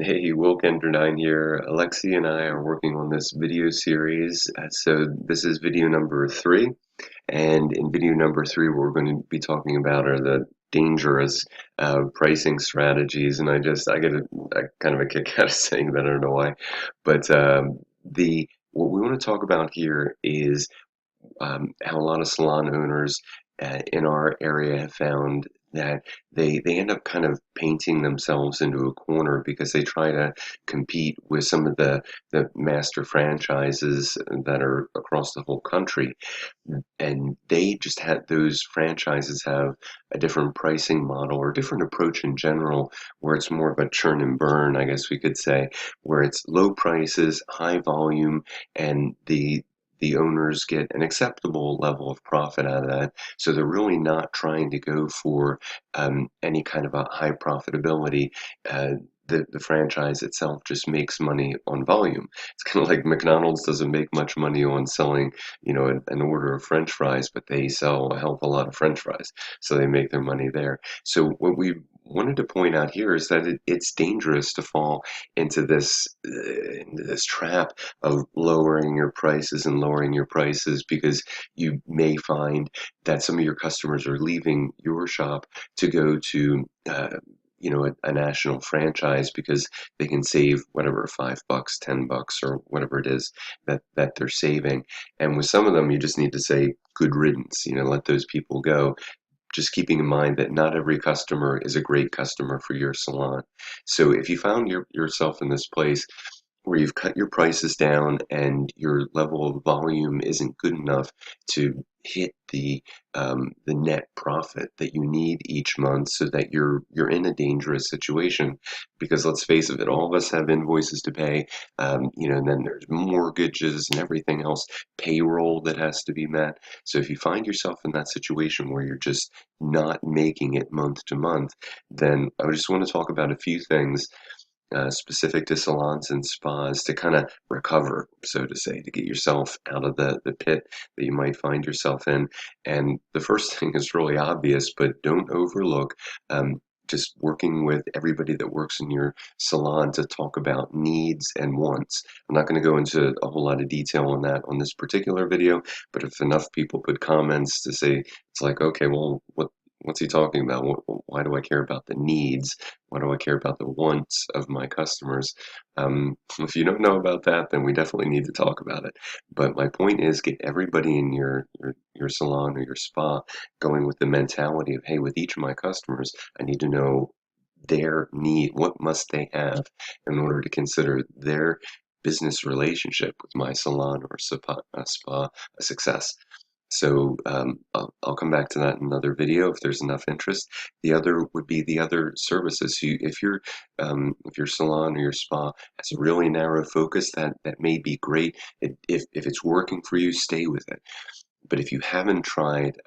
Hey, Wilkender9 here. Alexi and I are working on this video series. So this is video number 3, and in video number 3, what we're going to be talking about are the dangerous pricing strategies. And I get a kind of a kick out of saying that. I don't know why, but the what we want to talk about here is how a lot of salon owners in our area have found that they end up kind of painting themselves into a corner because they try to compete with some of the master franchises that are across the whole country. And they just had those franchises have a different pricing model or different approach in general, where it's more of a churn and burn, I guess we could say, where it's low prices, high volume, and the owners get an acceptable level of profit out of that. So they're really not trying to go for any kind of a high profitability. The franchise itself just makes money on volume. It's kind of like McDonald's doesn't make much money on selling, an order of French fries, but they sell a hell of a lot of French fries, so they make their money there. So what we wanted to point out here is that it's dangerous to fall into this trap of lowering your prices and lowering your prices because you may find that some of your customers are leaving your shop to go to a national franchise because they can save whatever $5, $10, or whatever it is that they're saving. And with some of them, you just need to say good riddance. Let those people go, just keeping in mind that not every customer is a great customer for your salon. So if you found yourself in this place where you've cut your prices down and your level of volume isn't good enough to hit the net profit that you need each month, so that you're in a dangerous situation. Because let's face it, all of us have invoices to pay, and then there's mortgages and everything else, payroll that has to be met. So if you find yourself in that situation where you're just not making it month to month, then I just want to talk about a few things specific to salons and spas to kind of recover, so to say, to get yourself out of the pit that you might find yourself in. And the first thing is really obvious, but don't overlook. Just working with everybody that works in your salon to talk about needs and wants. I'm not going to go into a whole lot of detail on that on this particular video, but if enough people put comments to say, it's like, okay, well, what's he talking about? Why do I care about the needs? Why do I care about the wants of my customers? If you don't know about that, then we definitely need to talk about it. But my point is, get everybody in your salon or your spa going with the mentality of, hey, with each of my customers, I need to know their need. What must they have in order to consider their business relationship with my salon or spa a success? So I'll come back to that in another video if there's enough interest. The other would be the other services. If your salon or your spa has a really narrow focus, that may be great. If it's working for you, stay with it. But if you haven't tried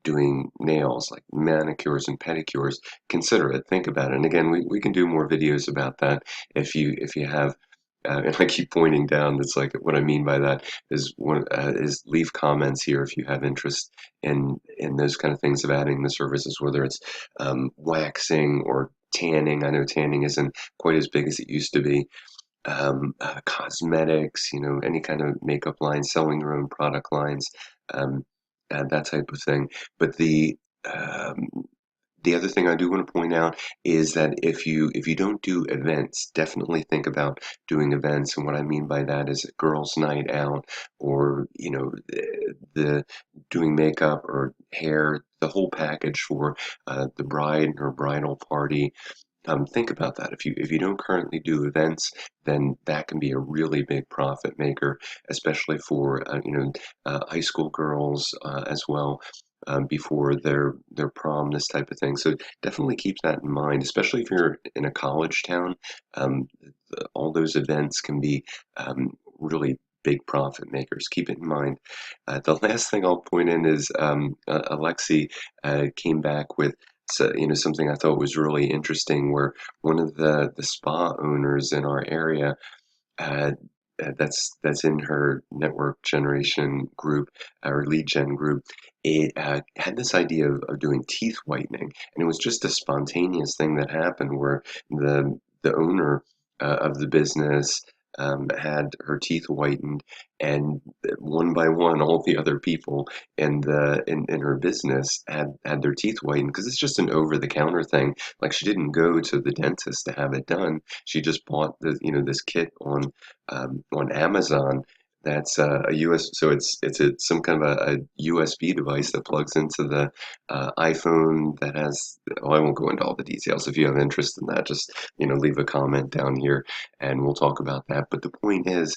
doing nails like manicures and pedicures, consider it. Think about it. And again, we can do more videos about that if you have. And I keep pointing down. It's like what I mean by that is leave comments here if you have interest in those kind of things of adding the services, whether it's waxing or tanning. I know tanning isn't quite as big as it used to be. Cosmetics, any kind of makeup line, selling your own product lines, um, that type of thing. But um, the other thing I do want to point out is that if you don't do events, definitely think about doing events. And what I mean by that is a girls' night out, or the doing makeup or hair, the whole package for the bride and her bridal party. Think about that. If you don't currently do events, then that can be a really big profit maker, especially for high school girls as well, before their prom, this type of thing. So definitely keep that in mind, especially if you're in a college town. All those events can be really big profit makers. Keep it in mind. The last thing I'll point in is Alexi came back with something I thought was really interesting, where one of the spa owners in our area, uh, that's in her network generation group, or lead gen group, it had this idea of doing teeth whitening, and it was just a spontaneous thing that happened where the owner of the business had her teeth whitened, and one by one, all the other people in her business had their teeth whitened because it's just an over the counter thing. Like she didn't go to the dentist to have it done. She just bought this kit on Amazon. That's a US, so some kind of a USB device that plugs into the iPhone that has. Well, I won't go into all the details. If you have interest in that, just leave a comment down here and we'll talk about that. But the point is,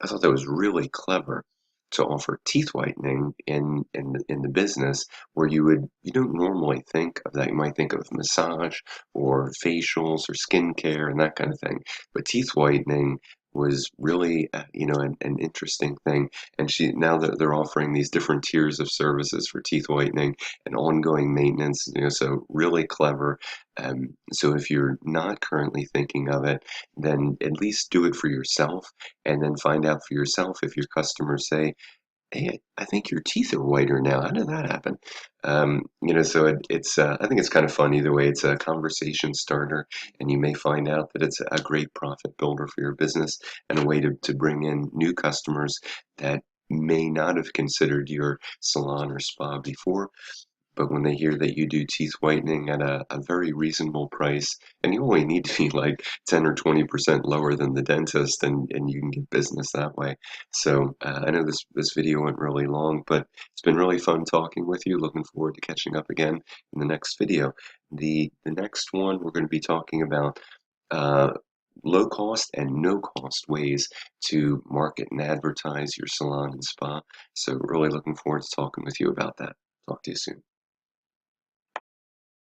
I thought that was really clever to offer teeth whitening in the business where you don't normally think of that. You might think of massage or facials or skincare and that kind of thing, but teeth whitening was really an interesting thing. And she now that they're offering these different tiers of services for teeth whitening and ongoing maintenance, so really clever. So if you're not currently thinking of it, then at least do it for yourself and then find out for yourself if your customers say, "Hey, I think your teeth are whiter now. How did that happen?" So I think it's kind of fun either way. It's a conversation starter, and you may find out that it's a great profit builder for your business and a way to bring in new customers that may not have considered your salon or spa before, but when they hear that you do teeth whitening at a very reasonable price, and you only need to be like 10 or 20% lower than the dentist, and you can get business that way. So I know this video went really long, but it's been really fun talking with you. Looking forward to catching up again in the next video. The next one, we're going to be talking about uh, low cost and no cost ways to market and advertise your salon and spa. So really looking forward to talking with you about that. Talk to you soon.